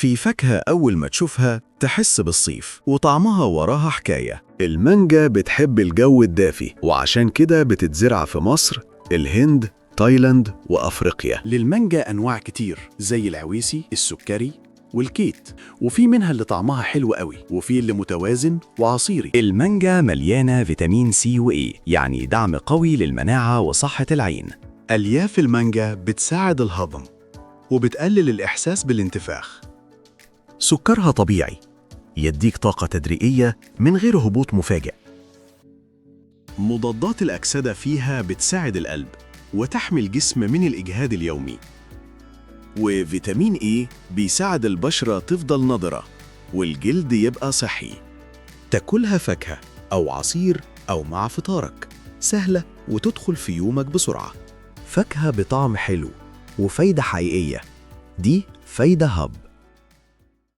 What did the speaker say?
في فاكهة أول ما تشوفها تحس بالصيف وطعمها وراها حكاية. المانجا بتحب الجو الدافي، وعشان كده بتتزرع في مصر، الهند، تايلاند وأفريقيا. للمانجا أنواع كتير زي العويسي، السكري والكيت، وفي منها اللي طعمها حلو قوي وفي اللي متوازن وعصيري. المانجا مليانة فيتامين سي وإي، يعني دعم قوي للمناعة وصحة العين. ألياف المانجا بتساعد الهضم وبتقلل الإحساس بالانتفاخ. سكرها طبيعي، يديك طاقة تدريجية من غير هبوط مفاجئ. مضادات الأكسدة فيها بتساعد القلب وتحمي الجسم من الإجهاد اليومي. وفيتامين إي بيساعد البشرة تفضل نضرة والجلد يبقى صحي. تاكلها فاكهة أو عصير أو مع فطارك، سهلة وتدخل في يومك بسرعة. فاكهة بطعم حلو وفايدة حقيقية، دي فايدة هب.